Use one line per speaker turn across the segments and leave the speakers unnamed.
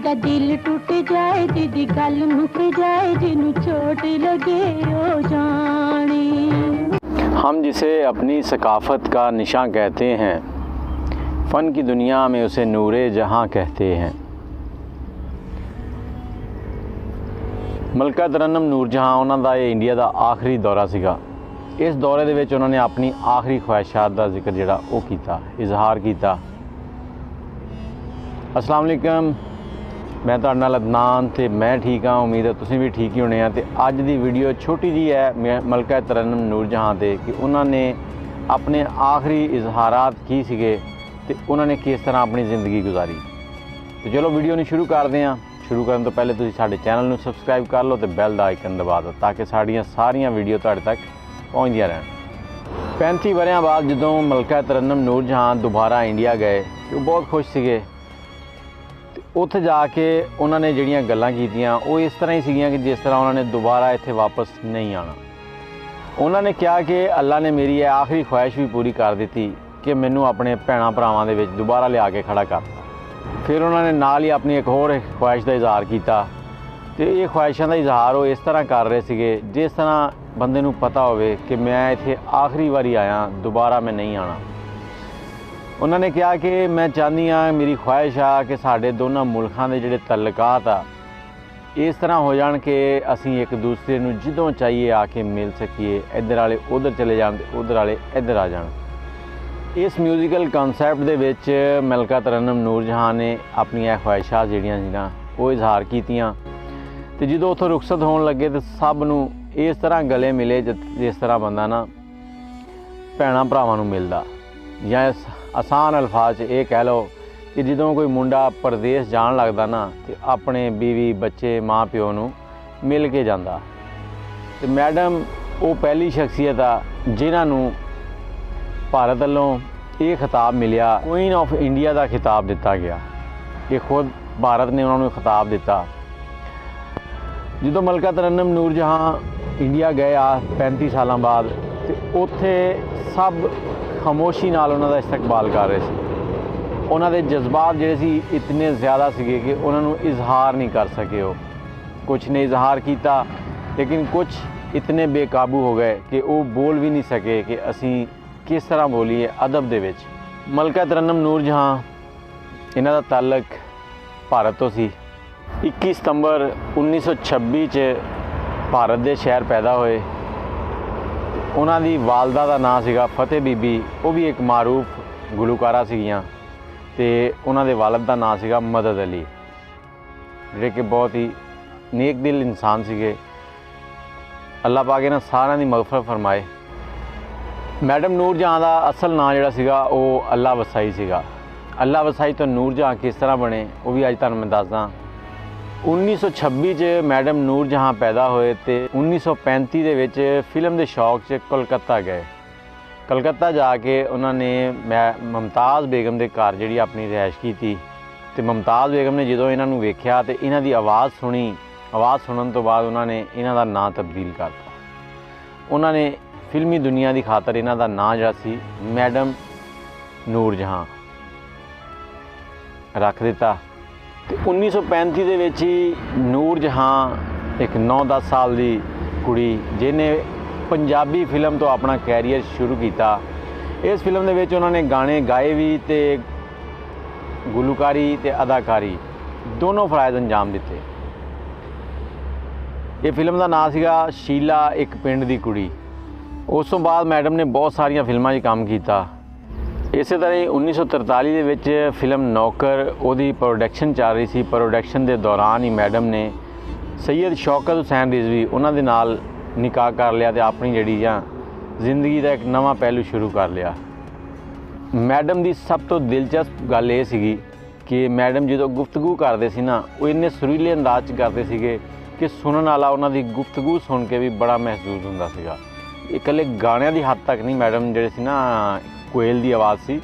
दा दिल टूट जाए, जिदी गल मुक जाए, जिन्नू चोट लगे ओ जाने।
हम जिसे अपनी सकाफ़त का निशान कहते हैं, फ़न की दुनिया में उसे नूरे जहाँ कहते हैं। मलका तरन्नुम नूरजहां उन्हां दा ये इंडिया का आखिरी दौरा सीगा। इस दौरे दे विच उन्होंने अपनी आखिरी ख्वाहिशात का जिक्र जिहड़ा ओह कीता, इजहार किया। अस्सलाम वालेकुम, मैं तुहाडे नाल अदनान ते मैं ठीक हाँ, उम्मीद है तुसीं भी ठीक ही होने। तो अज दी वीडियो छोटी जी है मलका तरन्नुम नूरजहां ते कि उन्होंने अपने आखिरी इजहारात की सीगे ते उन्होंने किस तरह अपनी ज़िंदगी गुजारी। तो चलो वीडियो नूं शुरू करते हैं। शुरू करने तो पहले तुसीं साडे चैनल नूं सबसक्राइब कर लो तो बैल दा आइकन दबा दो ताकि साड़ियाँ सारियां वीडियो तुहाडे तक पहुँचदियां रहन। 35 वरियां बाद जदों मलका तरन्नुम नूरजहां दोबारा इंडिया गए तो बहुत खुश सीगे। उत्थे जाके उन्होंने जिहड़ियां गल्लां कीतियां वो इस तरह ही सीगियां कि जिस तरह उन्होंने दोबारा इत्थे वापस नहीं आना। उन्होंने कहा कि अल्लाह ने मेरी यह आखिरी ख्वाहिश भी पूरी कर दी कि मैनू अपने भैणां भरावां दे विच दोबारा लिया के खड़ा करता। फिर उन्होंने नाल ही अपनी एक होर ख्वाहिश का इजहार किया। तो ये ख्वाहिशों का इजहार वो इस तरह कर रहे थे जिस तरह बंदे नूं पता होवे कि मैं इत्थे आखिरी बारी आया, दोबारा मैं नहीं आना। उन्होंने कहा कि मैं चाहती हाँ, मेरी ख्वाहिश आ कि साढ़े दोनों मुल्कों के जिहड़े तल्लुकात आ इस तरह हो जान कि असीं एक दूसरे नूं जिदों चाहिए आके मिल सकीए, इधर वाले उधर चले जान ते उधर वाले इधर आ जान। इस म्यूजिकल कॉन्सैप्ट दे विच मलका तरन्नुम नूरजहां ने अपनी ख्वाहिशात जिहड़ियां सी ना वो इजहार कीतियां। ते जदों उत्थों रुखसत होण लगे तो सब नूं इस तरह गले मिले जिस तरह बंदा ना भैणां भरावां नूं मिलदा, जां आसान अल्फाज च ये कह लो कि जदों कोई मुंडा परदेस जान लगदा ना तो अपने बीवी बच्चे माँ प्यो नूं मिल के जांदा। ते मैडम वो पहली शख्सियत आ जिन्हां नूं भारत वालों ये खिताब मिलिया, क्वीन ऑफ इंडिया का खिताब दिता गया। ये खुद भारत ने उन्होंने खिताब दिता। जो मलका तरन्नुम नूरजहां इंडिया गए आ 35 साल बाद तो उत्थे सब खामोशी नाल उन्हों का इस्तकबाल कर रहे थे। उन्होंने जज्बात जिहड़े सी इतने ज़्यादा सीगे कि उन्होंने इजहार नहीं कर सके। वो कुछ ने इजहार किया लेकिन कुछ इतने बेकाबू हो गए कि वो बोल भी नहीं सके कि असी किस तरह बोलीए अदब दे विच। मलका तरन्नुम नूरजहां इन्हां दा ताल्लुक भारत तो सी। 21 सितंबर 1926 च भारत दे शहर पैदा होए। उन्हां दी वालदा दा नाम सीगा फतेह बीबी, वो भी एक मारूफ गुलकारा सीगियां। ते उन्हां दे वालिद दा नाम सीगा मदद अली, जिहड़े कि बहुत ही नेक दिल इंसान सीगे। अल्लाह पाक इन्हां सारियां दी मगफरत फरमाए। मैडम नूरजहां का असल नाम जिहड़ा सीगा वो अल्लाह वसाई सीगा। अल्लाह वसाई तो नूरजहां किस तरह बने वो भी अज तुहानूं मैं दसदा। 1926 च मैडम नूरजहां पैदा होए तो 1935 दे विच फिल्म के शौक च कोलकाता गए। कलकत्ता जाके उन्होंने मुमताज़ बेगम के घर जिहड़ी अपनी रिहाइश की। तो मुमताज़ बेगम ने जो इन्हों वेख्या तो इन्हां दी आवाज़ सुनी। आवाज़ सुनने तो बाद उन्होंने इन्हां दा नाम तब्दील करता। उन्होंने फिल्मी दुनिया की खातर इन्हां दा नाम जिहड़ा सी मैडम नूरजहां रख दिता। तो 1935 दे विच ही नूरजहां एक 9-10 साल की कुड़ी जिन्हें पंजाबी फिल्म तो अपना कैरियर शुरू किया। इस फिल्म दे विच उन्होंने गाने गाए भी ते गुलकारी ते अदाकारी दोनों फराइज़ अंजाम दिते। ये फिल्म का नाम सीगा शीला एक पिंड दी कुड़ी। उस तो बाद मैडम ने बहुत सारिया फिल्मां काम किया। इस तरह ही 1943 दे विच फिल्म नौकर उहदी प्रोडक्शन चल रही सी। प्रोडक्शन के दौरान ही मैडम ने सैयद शौकत हुसैन रिजवी उन्हां दे नाल निकाह कर लिया तो अपनी जिहड़ी जिंदगी का एक नवा पहलू शुरू कर लिया। मैडम की सब तो दिलचस्प गल ये सी कि मैडम जो गुफ्तगू करते सी ना वो इन्ने सुरीले अंदाज करते थे कि सुनने वाला उन्हां दी गुफ्तगू सुन के भी बड़ा महसूस होंदा सीगा। इकल्ले गाणियां दी हद तक नहीं, मैडम जिहड़े सी ना कोयल की आवाज़ सी,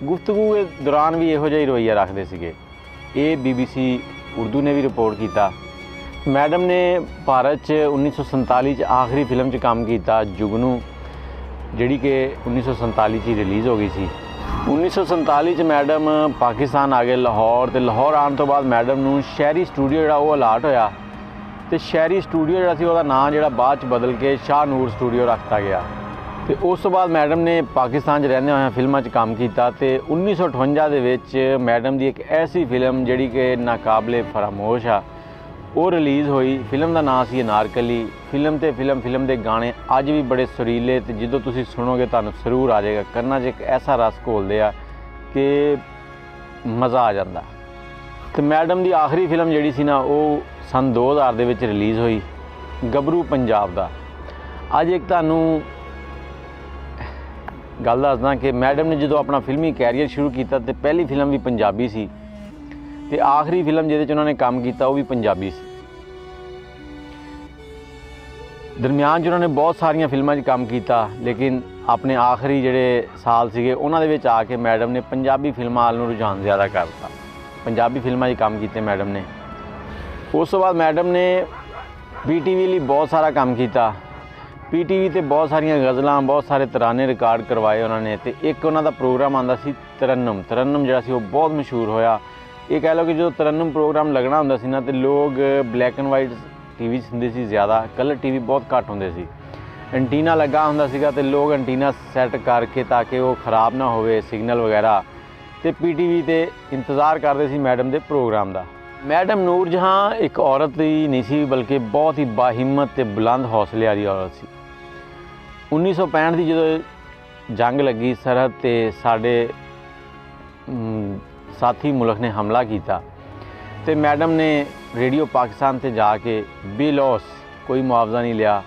गुफ्तगू के दौरान भी इहो जिहा रवैया रखते थे। ये BBC उर्दू ने भी रिपोर्ट किया। मैडम ने भारत च 1947 आखिरी फिल्म च काम किया जुगनू, जिहड़ी कि 1947 ही रिलीज़ हो गई सी। 1947 ਚ ਮੈਡਮ ਪਾਕਿਸਤਾਨ ਆ ਗਏ ਲਾਹੌਰ, ਤੇ ਲਾਹੌਰ ਆਉਣ ਤੋਂ ਬਾਅਦ ਮੈਡਮ ਨੂੰ ਸ਼ਹਿਰੀ ਸਟੂਡੀਓ ਜਿਹੜਾ ਉਹ ਅਲਾਟ ਹੋਇਆ, ਤੇ ਸ਼ਹਿਰੀ ਸਟੂਡੀਓ ਜਿਹੜਾ ਸੀ ਉਹਦਾ ਨਾਂ ਜਿਹੜਾ ਬਾਅਦ ਚ ਬਦਲ ਕੇ ਸ਼ਾਹ ਨੂਰ ਸਟੂਡੀਓ ਰੱਖਤਾ ਗਿਆ। ਤੇ ਉਸ ਤੋਂ ਬਾਅਦ ਮੈਡਮ ਨੇ ਪਾਕਿਸਤਾਨ 'ਚ ਰਹਿੰਦੇ ਹੋਇਆਂ ਫਿਲਮਾਂ 'ਚ ਕੰਮ ਕੀਤਾ, ਤੇ 1958 ਦੇ ਵਿੱਚ ਮੈਡਮ ਦੀ ਇੱਕ ਐਸੀ ਫਿਲਮ ਜਿਹੜੀ ਕਿ ਨਾਕਾਬਲੇ ਫਰਾਮੋਸ਼ ਆ ਉਹ ਰਿਲੀਜ਼ ਹੋਈ। ਫਿਲਮ ਦਾ ਨਾਂ ਸੀ ਅਨਾਰਕਲੀ। ਫਿਲਮ ਦੇ ਗਾਣੇ ਅੱਜ ਵੀ ਬੜੇ ਸੁਰੀਲੇ, ਤੇ ਜਦੋਂ ਤੁਸੀਂ ਸੁਣੋਗੇ ਤੁਹਾਨੂੰ ਸਰੂਰ ਆ ਜਾਏਗਾ, ਕੰਨਾਂ 'ਚ ਇੱਕ ਐਸਾ ਰਸ ਘੋਲਦੇ ਆ ਕਿ ਮਜ਼ਾ ਆ ਜਾਂਦਾ। ਤੇ ਮੈਡਮ ਦੀ ਆਖਰੀ ਫਿਲਮ ਜਿਹੜੀ ਸੀ ਨਾ ਉਹ ਸਨ 2000 ਦੇ ਵਿੱਚ ਰਿਲੀਜ਼ ਹੋਈ, ਗੱਭਰੂ ਪੰਜਾਬ ਦਾ। ਅੱਜ ਇੱਕ ਤੁਹਾਨੂੰ ਗੱਲ ਦੱਸਦਾ ਕਿ ਮੈਡਮ ਨੇ ਜਦੋਂ ਆਪਣਾ ਫਿਲਮੀ ਕੈਰੀਅਰ ਸ਼ੁਰੂ ਕੀਤਾ ਤੇ ਪਹਿਲੀ ਫਿਲਮ ਵੀ ਪੰਜਾਬੀ ਸੀ, ਤੇ ਆਖਰੀ ਫਿਲਮ ਜਿਹਦੇ 'ਚ ਉਹਨਾਂ ਨੇ ਕੰਮ ਕੀਤਾ ਉਹ ਵੀ ਪੰਜਾਬੀ ਸੀ। ਦਰਮਿਆਨ 'ਚ ਉਹਨਾਂ ਨੇ ਬਹੁਤ ਸਾਰੀਆਂ ਫਿਲਮਾਂ 'ਚ ਕੰਮ ਕੀਤਾ, ਲੇਕਿਨ ਆਪਣੇ ਆਖਰੀ ਜਿਹੜੇ ਸਾਲ ਸੀਗੇ ਉਹਨਾਂ ਦੇ ਵਿੱਚ ਆ ਕੇ ਮੈਡਮ ਨੇ ਪੰਜਾਬੀ ਫਿਲਮਾਂ ਵੱਲ ਨੂੰ ਰੁਝਾਨ ਜ਼ਿਆਦਾ ਕਰਤਾ। ਪੰਜਾਬੀ ਫਿਲਮਾਂ 'ਚ ਕੰਮ ਕੀਤੇ ਮੈਡਮ ਨੇ। ਉਸ ਤੋਂ ਬਾਅਦ ਮੈਡਮ ਨੇ PTV ਲਈ ਬਹੁਤ ਸਾਰਾ ਕੰਮ ਕੀਤਾ। PTV ਤੇ ਬਹੁਤ ਸਾਰੀਆਂ ਗਜ਼ਲਾਂ, ਬਹੁਤ ਸਾਰੇ ਤਰਾਨੇ ਰਿਕਾਰਡ ਕਰਵਾਏ ਉਹਨਾਂ ਨੇ। ਤੇ ਇੱਕ ਉਹਨਾਂ ਦਾ ਪ੍ਰੋਗਰਾਮ ਆਉਂਦਾ ਸੀ ਤਰੰਨਮ ਜਿਹੜਾ ਸੀ ਉਹ ਬਹੁਤ ਮਸ਼ਹੂਰ ਹੋਇਆ। ਇਹ ਕਹਿ ਲਓ ਕਿ ਜਦੋਂ ਤਰੰਨਮ ਪ੍ਰੋਗਰਾਮ ਲੱਗਣਾ ਹੁੰਦਾ ਸੀ ਨਾ ਤੇ ਲੋਕ ਬਲੈਕ ਐਂਡ ਵਾਈਟ TV 'ਚ ਹੁੰਦੇ ਸੀ ਜ਼ਿਆਦਾ, ਕਲਰ TV ਬਹੁਤ ਘੱਟ ਹੁੰਦੇ ਸੀ। ਐਂਟੀਨਾ ਲੱਗਾ ਹੁੰਦਾ ਸੀਗਾ ਤੇ ਲੋਕ ਐਂਟੀਨਾ ਸੈੱਟ ਕਰਕੇ ਤਾਂ ਕਿ ਉਹ ਖ਼ਰਾਬ ਨਾ ਹੋਵੇ ਸਿਗਨਲ ਵਗੈਰਾ, ਤੇ PTV ਤੇ ਇੰਤਜ਼ਾਰ ਕਰਦੇ ਸੀ ਮੈਡਮ ਦੇ ਪ੍ਰੋਗਰਾਮ ਦਾ। ਮੈਡਮ ਨੂਰ ਜਹਾਂ ਇੱਕ ਔਰਤ ਹੀ ਨਹੀਂ ਸੀ ਬਲਕਿ ਬਹੁਤ ਹੀ ਬਾਹਿੰਮਤ ਤੇ ਬੁਲੰਦ ਹੌਸਲੇ ਵਾਲੀ ਔਰਤ ਸੀ। 1965 ਦੀ ਜਦੋਂ ਜੰਗ ਲੱਗੀ ਸਰਹੱਦ ਤੇ ਸਾਡੇ ਸਾਥੀ ਮੁਲਕ ਨੇ ਹਮਲਾ ਕੀਤਾ, ਤੇ ਮੈਡਮ ਨੇ ਰੇਡੀਓ ਪਾਕਿਸਤਾਨ ਤੇ ਜਾ ਕੇ ਬੇਲੌਸ ਕੋਈ ਮੁਆਵਜ਼ਾ ਨਹੀਂ ਲਿਆ,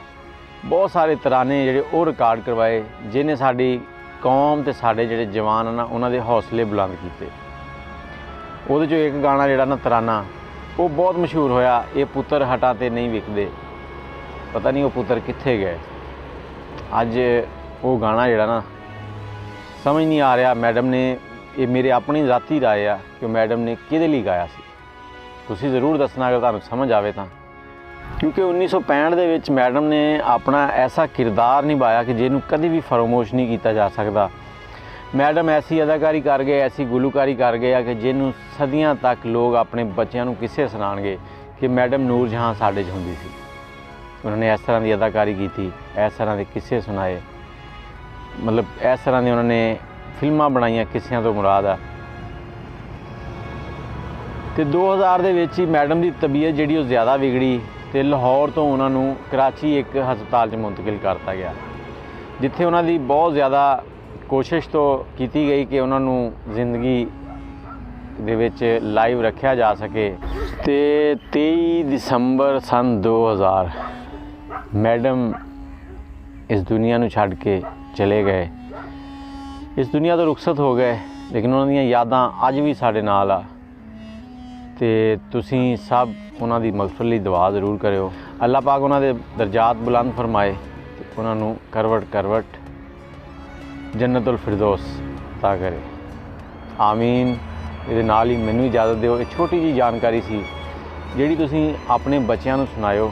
ਬਹੁਤ ਸਾਰੇ ਤਰਾਨੇ ਜਿਹੜੇ ਉਹ ਰਿਕਾਰਡ ਕਰਵਾਏ ਜਿਹਨੇ ਸਾਡੀ ਕੌਮ ਤੇ ਸਾਡੇ ਜਿਹੜੇ ਜਵਾਨ ਆ ਨਾ ਉਹਨਾਂ ਦੇ ਹੌਸਲੇ ਬੁਲੰਦ ਕੀਤੇ। ਉਹਦੇ 'ਚੋਂ ਇੱਕ ਗਾਣਾ ਜਿਹੜਾ ਨਾ ਤਰਾਨਾ ਉਹ ਬਹੁਤ ਮਸ਼ਹੂਰ ਹੋਇਆ, ਇਹ ਪੁੱਤਰ ਹਟਾਂ ਤੇ ਨਹੀਂ ਵਿਕਦੇ, ਪਤਾ ਨਹੀਂ ਉਹ ਪੁੱਤਰ ਕਿੱਥੇ ਗਏ। ਅੱਜ ਉਹ ਗਾਣਾ ਜਿਹੜਾ ਨਾ ਸਮਝ ਨਹੀਂ ਆ ਰਿਹਾ ਮੈਡਮ ਨੇ, ਇਹ ਮੇਰੇ ਆਪਣੀ ਜ਼ਾਤੀ ਰਾਏ ਆ ਕਿ ਮੈਡਮ ਨੇ ਕਿਹਦੇ ਲਈ ਗਾਇਆ ਸੀ। ਤੁਸੀਂ ਜ਼ਰੂਰ ਦੱਸਣਾ ਅਗਰ ਤੁਹਾਨੂੰ ਸਮਝ ਆਵੇ ਤਾਂ, ਕਿਉਂਕਿ 1965 ਦੇ ਵਿੱਚ ਮੈਡਮ ਨੇ ਆਪਣਾ ਐਸਾ ਕਿਰਦਾਰ ਨਿਭਾਇਆ ਕਿ ਜਿਹਨੂੰ ਕਦੇ ਵੀ ਫਰਮੋਸ਼ ਨਹੀਂ ਕੀਤਾ ਜਾ ਸਕਦਾ। ਮੈਡਮ ਐਸੀ ਅਦਾਕਾਰੀ ਕਰ ਗਏ, ਐਸੀ ਗੁਲੂਕਾਰੀ ਕਰ ਗਏ ਆ ਕਿ ਜਿਹਨੂੰ ਸਦੀਆਂ ਤੱਕ ਲੋਕ ਆਪਣੇ ਬੱਚਿਆਂ ਨੂੰ ਕਿੱਸੇ ਸੁਣਾਉਣਗੇ ਕਿ ਮੈਡਮ ਨੂਰ ਜਹਾਂ ਸਾਡੇ 'ਚ ਹੁੰਦੀ ਸੀ। ਉਹਨਾਂ ਨੇ ਇਸ ਤਰ੍ਹਾਂ ਦੀ ਅਦਾਕਾਰੀ ਕੀਤੀ, ਇਸ ਤਰ੍ਹਾਂ ਦੇ ਕਿੱਸੇ ਸੁਣਾਏ, ਮਤਲਬ ਇਸ ਤਰ੍ਹਾਂ ਦੀ ਉਹਨਾਂ ਨੇ ਫਿਲਮਾਂ ਬਣਾਈਆਂ, ਕਿੱਸਿਆਂ ਤੋਂ ਮੁਰਾਦ ਆ। ਤੇ 2000 ਦੇ ਵਿੱਚ ਹੀ ਮੈਡਮ ਦੀ ਤਬੀਅਤ ਜਿਹੜੀ ਉਹ ਜ਼ਿਆਦਾ ਵਿਗੜੀ ਤੇ ਲਾਹੌਰ ਤੋਂ ਉਹਨਾਂ ਨੂੰ ਕਰਾਚੀ ਇੱਕ ਹਸਪਤਾਲ 'ਚ ਮੁੰਤਕਿਲ ਕਰਤਾ ਗਿਆ, ਜਿੱਥੇ ਉਹਨਾਂ ਦੀ ਬਹੁਤ ਜ਼ਿਆਦਾ ਕੋਸ਼ਿਸ਼ ਤੋਂ ਕੀਤੀ ਗਈ ਕਿ ਉਹਨਾਂ ਨੂੰ ਜ਼ਿੰਦਗੀ ਦੇ ਵਿੱਚ ਲਾਈਵ ਰੱਖਿਆ ਜਾ ਸਕੇ। ਤੇ 23 ਦਸੰਬਰ ਸਨ 2000 ਮੈਡਮ ਇਸ ਦੁਨੀਆ ਨੂੰ ਛੱਡ ਕੇ ਚਲੇ ਗਏ, ਇਸ ਦੁਨੀਆ ਤੋਂ ਰੁਖਸਤ ਹੋ ਗਏ, ਲੇਕਿਨ ਉਹਨਾਂ ਦੀਆਂ ਯਾਦਾਂ ਅੱਜ ਵੀ ਸਾਡੇ ਨਾਲ ਆ। ਤੇ ਤੁਸੀਂ ਸਭ ਉਹਨਾਂ ਦੀ ਮਗਫਰਤ ਲਈ ਦੁਆ ਜ਼ਰੂਰ ਕਰਿਓ। ਅੱਲਾਹ ਪਾਕ ਉਹਨਾਂ ਦੇ ਦਰਜਾਤ ਬੁਲੰਦ ਫਰਮਾਏ ਤੇ ਉਹਨਾਂ ਨੂੰ ਕਰਵਟ ਜੰਨਤੁਲ ਫਿਰਦੌਸ ਅਤਾ ਕਰੇ, ਆਮੀਨ। ਇਹਦੇ ਨਾਲ ਹੀ ਮੈਨੂੰ ਇਜਾਜ਼ਤ ਦਿਓ। ਇਹ ਛੋਟੀ ਜਿਹੀ ਜਾਣਕਾਰੀ ਸੀ ਜਿਹੜੀ ਤੁਸੀਂ ਆਪਣੇ ਬੱਚਿਆਂ ਨੂੰ ਸੁਣਾਇਓ।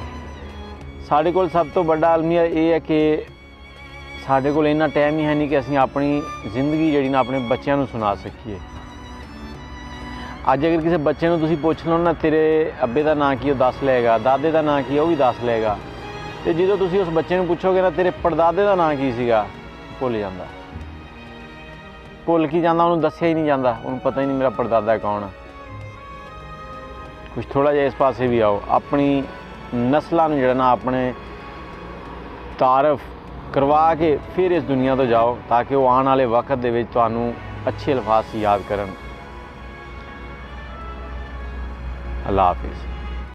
ਸਾਡੇ ਕੋਲ ਸਭ ਤੋਂ ਵੱਡਾ ਅਲਮੀਆ ਇਹ ਹੈ ਕਿ ਸਾਡੇ ਕੋਲ ਇੰਨਾ ਟਾਈਮ ਹੀ ਹੈ ਨਹੀਂ ਕਿ ਅਸੀਂ ਆਪਣੀ ਜ਼ਿੰਦਗੀ ਜਿਹੜੀ ਨਾ ਆਪਣੇ ਬੱਚਿਆਂ ਨੂੰ ਸੁਣਾ ਸਕੀਏ। ਅੱਜ ਅਗਰ ਕਿਸੇ ਬੱਚੇ ਨੂੰ ਤੁਸੀਂ ਪੁੱਛ ਲਓ ਨਾ ਤੇਰੇ ਅੱਬੇ ਦਾ ਨਾਂ ਕੀ, ਉਹ ਦੱਸ ਲਏਗਾ, ਦਾਦੇ ਦਾ ਨਾਂ ਕੀ ਉਹ ਵੀ ਦੱਸ ਲਏਗਾ। ਤੇ ਜਦੋਂ ਤੁਸੀਂ ਉਸ ਬੱਚੇ ਨੂੰ ਪੁੱਛੋਗੇ ਨਾ ਤੇਰੇ ਪੜਦਾਦੇ ਦਾ ਨਾਂ ਕੀ ਸੀਗਾ, ਭੁੱਲ ਜਾਂਦਾ। ਭੁੱਲ ਕੀ ਜਾਂਦਾ, ਉਹਨੂੰ ਦੱਸਿਆ ਹੀ ਨਹੀਂ ਜਾਂਦਾ, ਉਹਨੂੰ ਪਤਾ ਹੀ ਨਹੀਂ ਮੇਰਾ ਪੜਦਾਦਾ ਕੌਣ ਆ। ਕੁਛ ਥੋੜ੍ਹਾ ਜਿਹਾ ਇਸ ਪਾਸੇ ਵੀ ਆਓ, ਆਪਣੀ ਨਸਲਾਂ ਨੂੰ ਜਿਹੜਾ ਨਾ ਆਪਣੇ ਤਾਰਫ ਕਰਵਾ ਕੇ ਫਿਰ ਇਸ ਦੁਨੀਆ ਤੋਂ ਜਾਓ ਤਾਂ ਕਿ ਉਹ ਆਉਣ ਵਾਲੇ ਵਕਤ ਦੇ ਵਿੱਚ ਤੁਹਾਨੂੰ ਅੱਛੇ ਅਲਫਾਜ਼ ਯਾਦ ਕਰਨ। ਅੱਲਾਹ ਹਾਫਿਜ਼।